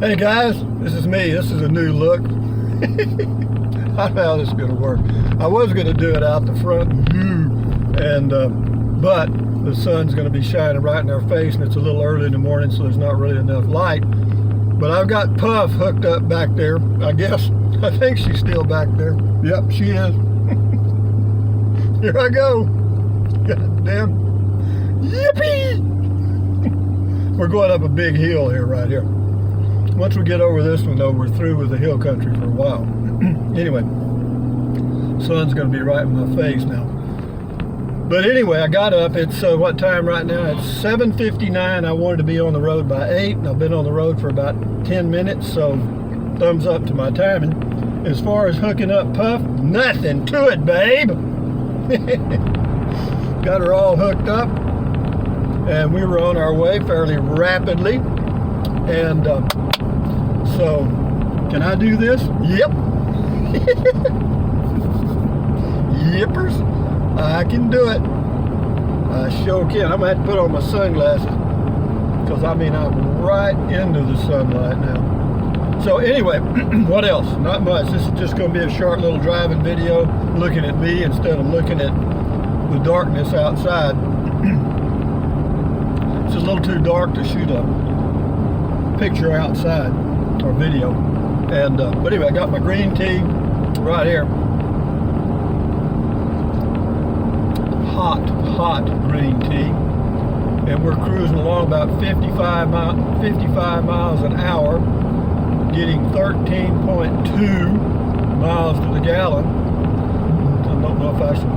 Hey guys, this is me. This is a new look. I don't know how this is going to work. I was going to do it out the front, and but the sun's going to be shining right in our face, and it's a little early in the morning, so there's not really enough light. But I've got Puff hooked up back there. I think she's still back there. Yep, she is. Here I go. God damn. Yippee! We're going up a big hill here, right here. Once we get over this one, though, we're through with the hill country for a while. Anyway, sun's going to be right in my face now. But anyway, I got up. It's what time right now? It's 7:59. I wanted to be on the road by 8, and I've been on the road for about 10 minutes, so thumbs up to my timing. As far as hooking up Puff, nothing to it, babe. Got her all hooked up, and we were on our way fairly rapidly. And so, can I do this? Yep. Yippers. I can do it. I sure can. I'm going to have to put on my sunglasses because, I'm right into the sunlight now. So anyway, what else? Not much. This is just going to be a short little driving video looking at me instead of looking at the darkness outside. It's a little too dark to shoot a picture outside or video. And but anyway, I got my green tea right here. Hot green tea, and we're cruising along about 55 miles an hour, getting 13.2 miles to the gallon. I don't know if I should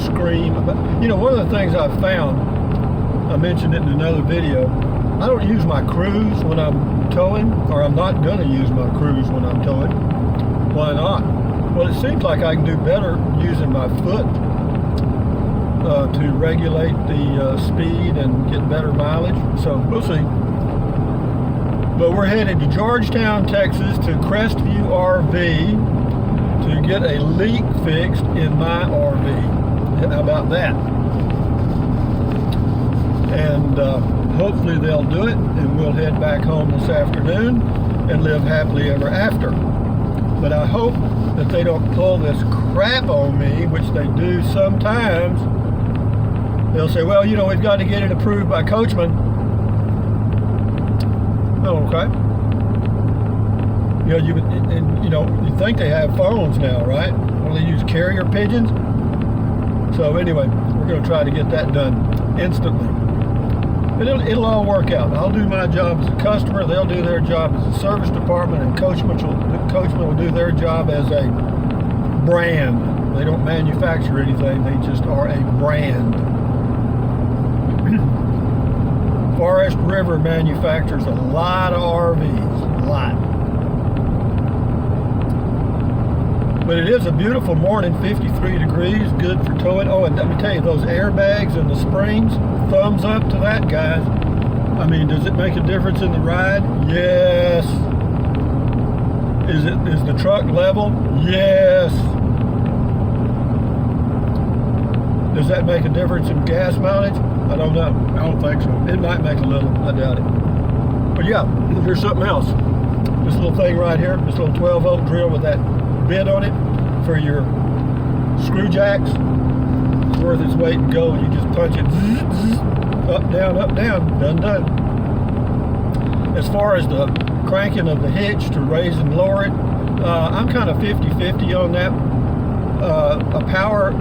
scream about. One of the things I've found, I mentioned it in another video, I don't use my cruise when I'm towing, or I'm not going to use my cruise when I'm towing. Why not? Well, it seems like I can do better using my foot to regulate the speed and get better mileage. So we'll see. But we're headed to Georgetown, Texas, to Crestview RV to get a leak fixed in my RV. How about that? And hopefully they'll do it, and we'll head back home this afternoon and live happily ever after. But I hope that they don't pull this crap on me, which they do sometimes. They'll say, well, we've got to get it approved by Coachman. Oh, okay. You think they have phones now, right? Well, they use carrier pigeons. So anyway, we're going to try to get that done instantly. But it'll all work out. I'll do my job as a customer. They'll do their job as a service department, and Coachman will do their job as a brand. They don't manufacture anything. They just are a brand. Forest River manufactures a lot of RVs, a lot. But it is a beautiful morning, 53 degrees, good for towing. Oh, and let me tell you, those airbags and the springs, thumbs up to that, guys. Does it make a difference in the ride? Yes. Is the truck level? Yes. Does that make a difference in gas mileage? I don't know. I don't think so. It might make a little. I doubt it. But yeah, here's something else. This little thing right here, this little 12-volt drill with that bit on it for your screw jacks. It's worth its weight in gold. You just punch it. Up, down, done. As far as the cranking of the hitch to raise and lower it, I'm kind of 50-50 on that. A power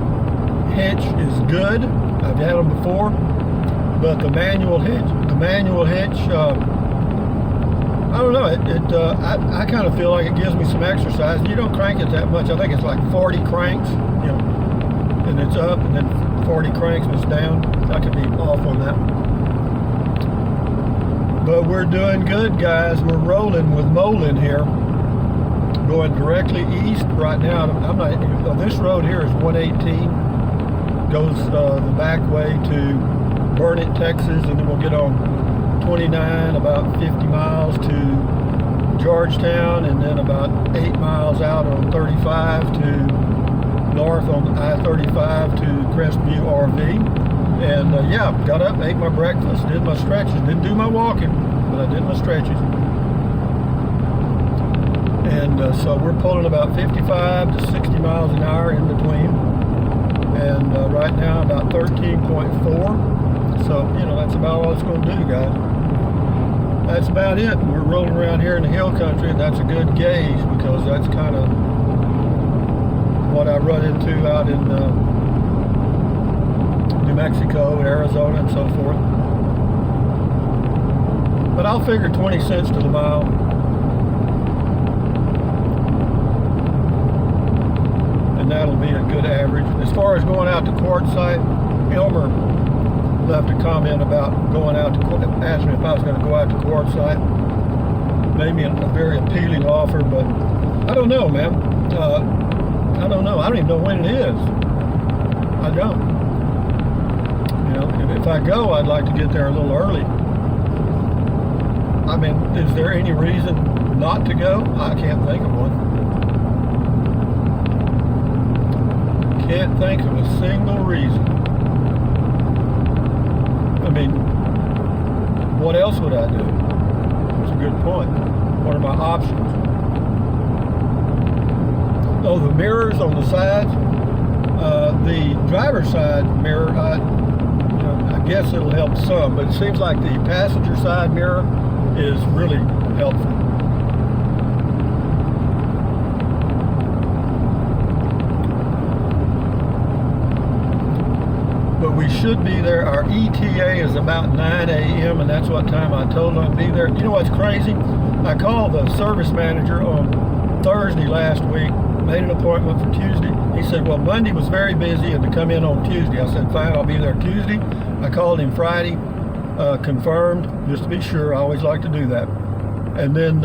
hitch is good. I've had them before, but the manual hitch, I don't know. I kind of feel like it gives me some exercise. You don't crank it that much. I think it's like 40 cranks, and it's up, and then 40 cranks and it's down. I could be off on that. But we're doing good, guys. We're rolling with Molin here, going directly east right now. This road here is 118. Goes the back way to Burnett, Texas, and then we'll get on 29, about 50 miles to Georgetown, and then about 8 miles out on 35 to north on I-35 to Crestview RV. And yeah, got up, ate my breakfast, did my stretches, didn't do my walking, but I did my stretches. And so we're pulling about 55 to 60 miles an hour in between. And right now about 13.4. So, you know, that's about all it's going to do, guys. That's about it. We're rolling around here in the hill country, and that's a good gauge because that's kind of what I run into out in New Mexico, Arizona, and so forth. But I'll figure 20 cents to the mile. And that'll be a good average. As far as going out to quartzite, Elmer left a comment about going out to, asked me if I was going to go out to quartzite. Made me a very appealing offer, but I don't know, man. I don't know. I don't even know when it is. I don't. You know, if I go, I'd like to get there a little early. I mean, is there any reason not to go? I can't think of one. Can't think of a single reason. I mean, what else would I do? That's a good point. What are my options? Oh, the mirrors on the sides. The driver's side mirror, I guess it'll help some, but it seems like the passenger side mirror is really helpful. But we should be there. Our ETA is about 9 a.m. and that's what time I told them I'd be there. You know what's crazy? I called the service manager on Thursday last week, made an appointment for Tuesday. He said, well, Monday was very busy and to come in on Tuesday. I said, fine, I'll be there Tuesday. I called him Friday, confirmed, just to be sure. I always like to do that. And then,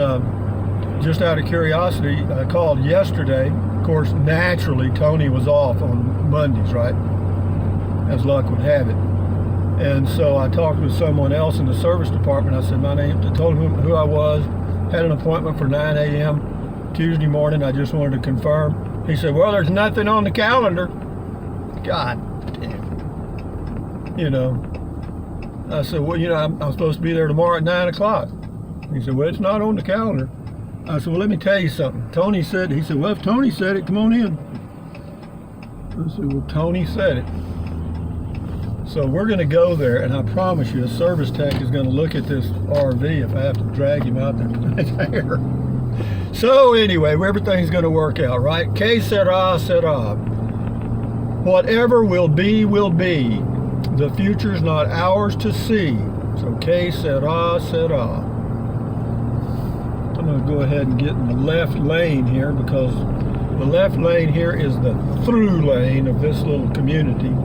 just out of curiosity, I called yesterday. Of course, naturally, Tony was off on Mondays, right? As luck would have it. And so I talked with someone else in the service department. I said my name, I told him who I was, had an appointment for 9 a.m. Tuesday morning. I just wanted to confirm. He said, well, there's nothing on the calendar. God damn. You know. I said, well, you know, I'm supposed to be there tomorrow at 9 o'clock. He said, well, it's not on the calendar. I said, well, let me tell you something. Tony said, he said, well, if Tony said it, come on in. I said, well, Tony said it. So we're going to go there, and I promise you, a service tech is going to look at this RV if I have to drag him out there. So anyway, everything's going to work out, right? Que sera, sera. Whatever will be, will be. The future's not ours to see. So que sera, sera. I'm going to go ahead and get in the left lane here because the left lane here is the through lane of this little community.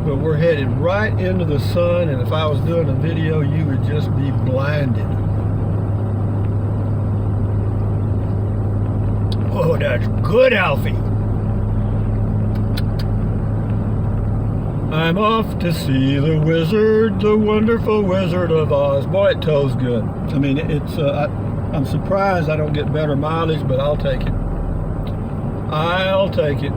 But we're headed right into the sun, and if I was doing a video, you would just be blinded. Oh, that's good, Alfie. I'm off to see the wizard, the wonderful Wizard of Oz. Boy, it tows good. I mean, it's. I'm surprised I don't get better mileage, but I'll take it. I'll take it.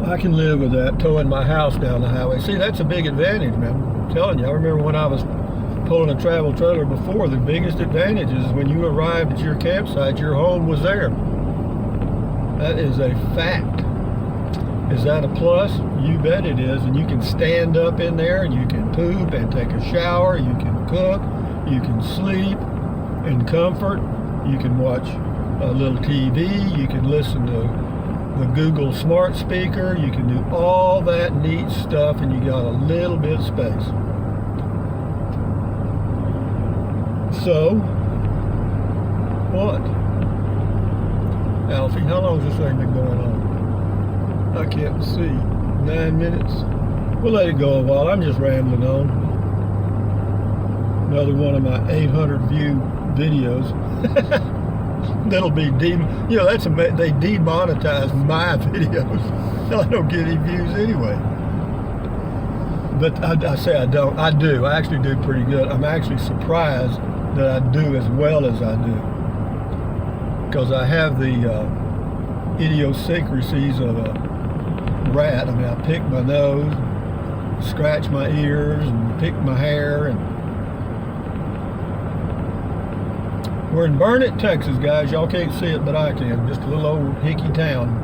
I can live with that, towing my house down the highway. See, that's a big advantage, man. I'm telling you, I remember when I was pulling a travel trailer before, the biggest advantage is when you arrived at your campsite, your home was there. That is a fact. Is that a plus? You bet it is. And you can stand up in there and you can poop and take a shower, you can cook, you can sleep in comfort, you can watch a little TV, you can listen to the Google smart speaker, you can do all that neat stuff, and you got a little bit of space. So, what? Alfie, how long has this thing been going on? I can't see. 9 minutes? We'll let it go a while. I'm just rambling on. Another one of my 800 view videos. That'll be they demonetize my videos. I don't get any views anyway. But I say I don't. I do. I actually do pretty good. I'm actually surprised that I do as well as I do, because I have the idiosyncrasies of a rat. I mean, I pick my nose, scratch my ears and pick my hair. And we're in Burnett, Texas, guys. Y'all can't see it, but I can. Just a little old hickey town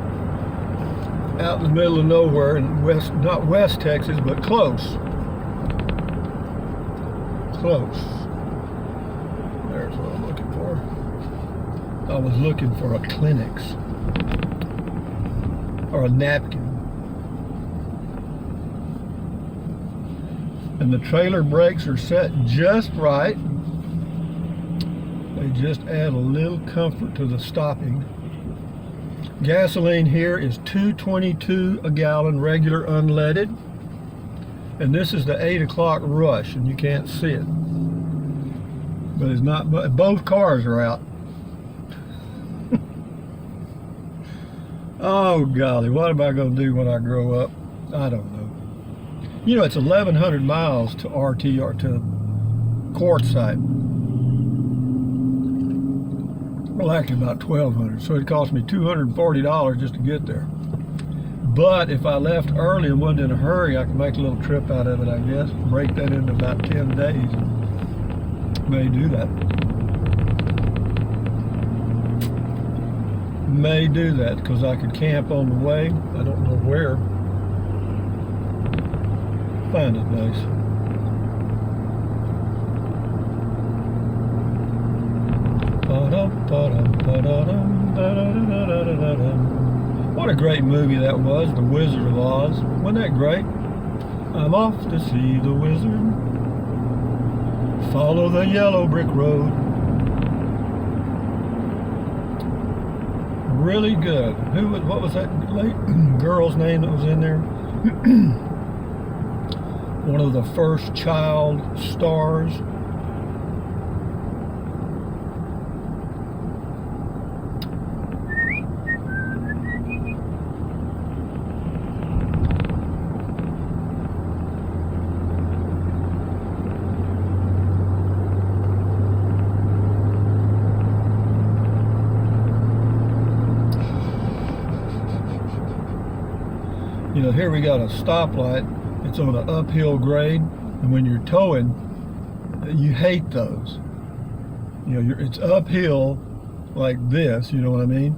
out in the middle of nowhere in west, not West Texas, but close. Close. There's what I'm looking for. I was looking for a Kleenex or a napkin. And the trailer brakes are set just right. They just add a little comfort to the stopping. Gasoline here is $2.22 a gallon, regular unleaded. And this is the 8 o'clock rush, and you can't see it. But it's not, both cars are out. Oh golly, what am I going to do when I grow up? I don't know. You know, it's 1,100 miles to RT or to Quartzsite. Well, actually about 1,200. So it cost me $240 just to get there. But if I left early and wasn't in a hurry, I could make a little trip out of it, I guess. Break that into about 10 days. May do that. May do that because I could camp on the way. I don't know where. Find it nice. What a great movie that was, The Wizard of Oz. Wasn't that great? I'm off to see the wizard. Follow the yellow brick road. Really good. What was that girl's name that was in there? One of the first child stars. You know, here we got a stoplight. It's on an uphill grade, and when you're towing, you hate those. You know, it's uphill like this, you know what I mean?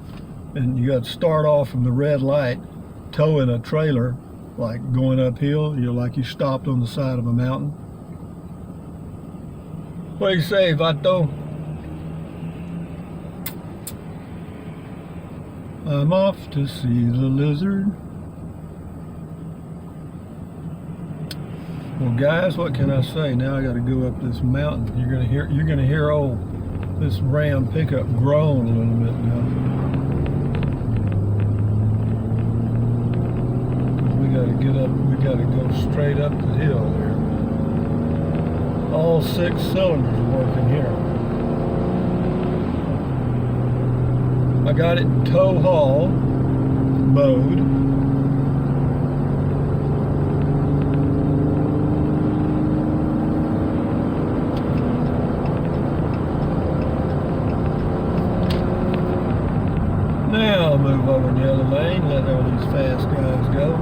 And you got to start off from the red light, towing a trailer, like going uphill. You're like you stopped on the side of a mountain. What do you say, Vato? I'm off to see the lizard. Well, guys, what can I say? Now I got to go up this mountain. You're gonna hear this Ram pickup groan a little bit now. We got to get up. We got to go straight up the hill there. All 6 cylinders are working here. I got it in tow haul mode. Now I'll move over in the other lane, let all these fast guys go.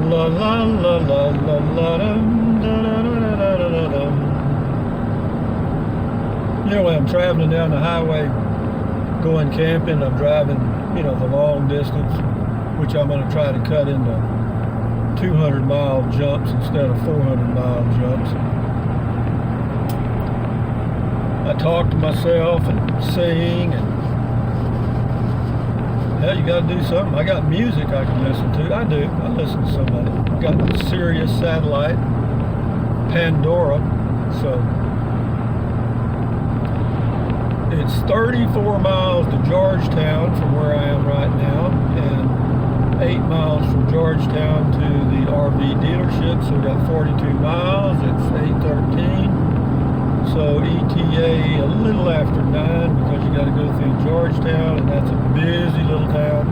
La la la la la la dum, da da da da da da dum. You know, when I'm traveling down the highway, going camping, I'm driving, you know, the long distance, which I'm going to try to cut into 200-mile jumps instead of 400-mile jumps. I talk to myself and sing, and hell, you got to do something. I got music I can listen to. I do. I listen to somebody. I got the Sirius satellite, Pandora. So it's 34 miles to Georgetown from where I am right now, and 8 miles from Georgetown to the RV dealership, so we got 42 miles. It's 8:13. So ETA a little after 9 because you got to go through Georgetown, and that's a busy little town.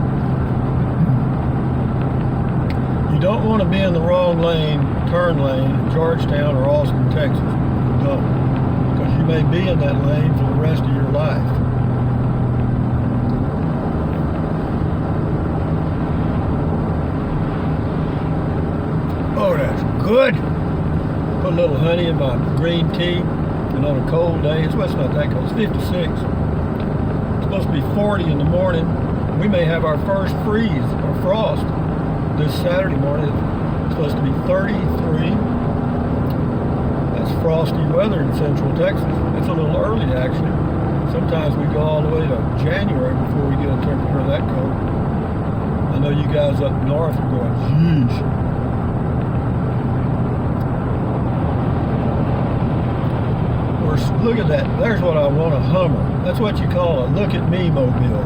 You don't want to be in the wrong lane, turn lane, in Georgetown or Austin, Texas. No, because you may be in that lane for the rest of your life. Oh, that's good. Put a little honey in my green tea, and on a cold day, it's not that cold, it's 56. It's supposed to be 40 in the morning. We may have our first freeze or frost this Saturday morning. It's supposed to be 33. That's frosty weather in Central Texas. It's a little early, actually. Sometimes we go all the way to January before we get a temperature that cold. I know you guys up north are going, geez. Look at that. There's what I want, a Hummer. That's what you call a look at me mobile.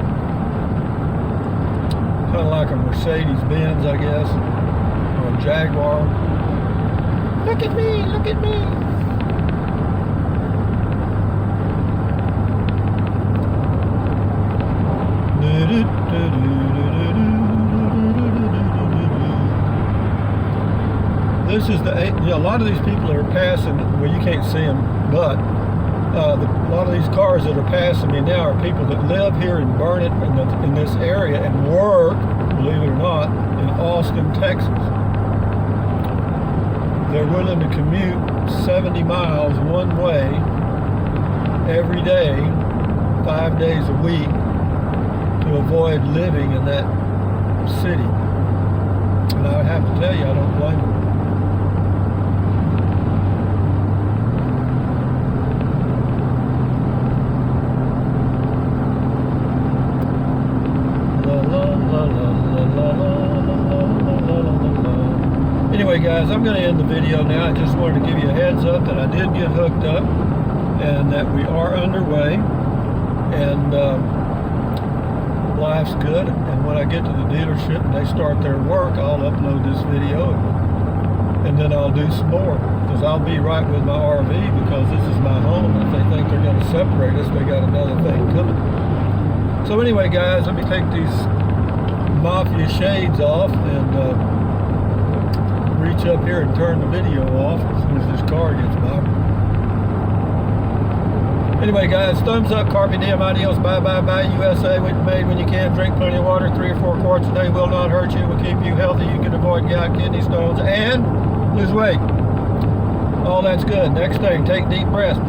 Kind of like a Mercedes-Benz, I guess, or a Jaguar. Look at me, look at me. This is a lot of these people that are passing, well, you can't see them, but a lot of these cars that are passing me now are people that live here in Burnett in this area and work, believe it or not, in Austin, Texas. They're willing to commute 70 miles one way every day, 5 days a week, to avoid living in that city. And I would have to tell you, I don't blame them. Anyway, guys, I'm going to end the video now. I just wanted to give you a heads up that I did get hooked up and that we are underway, and life's good. And when I get to the dealership and they start their work, I'll upload this video and then I'll do some more, because I'll be right with my RV, because this is my home. If they think they're going to separate us, they got another thing coming. So anyway, guys, let me take these mafia shades off and reach up here and turn the video off as soon as this car gets by. Anyway, guys, thumbs up, carpe diem, adios, bye, bye, bye, USA. Made when you can. Drink plenty of water. 3 or 4 quarts a day will not hurt you. Will keep you healthy. You can avoid gout, kidney stones, and lose weight. All that's good. Next thing, take deep breaths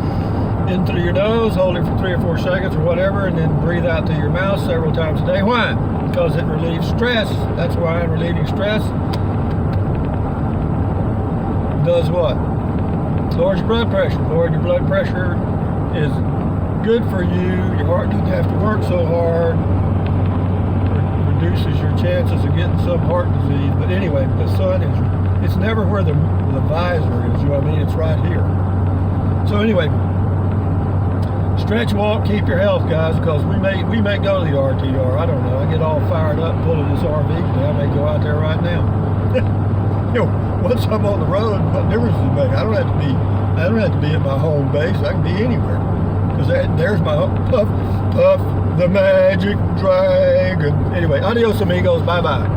in through your nose, hold it for 3 or 4 seconds or whatever, and then breathe out through your mouth several times a day. Why? Because it relieves stress. That's why I'm relieving stress. Does what? Lowers your blood pressure. Lowering your blood pressure is good for you. Your heart doesn't have to work so hard. Reduces your chances of getting some heart disease. But anyway, the sun is, it's never where the visor is, you know what I mean? It's right here. So anyway, stretch, walk, keep your health, guys, because we may go to the RTR. I don't know. I get all fired up pulling this RV today. I may go out there right now. You know, once I'm on the road, what difference does it make? I don't have to be at my home base. I can be anywhere, because there's my Puff the Magic Dragon. Anyway, adios amigos. Bye bye.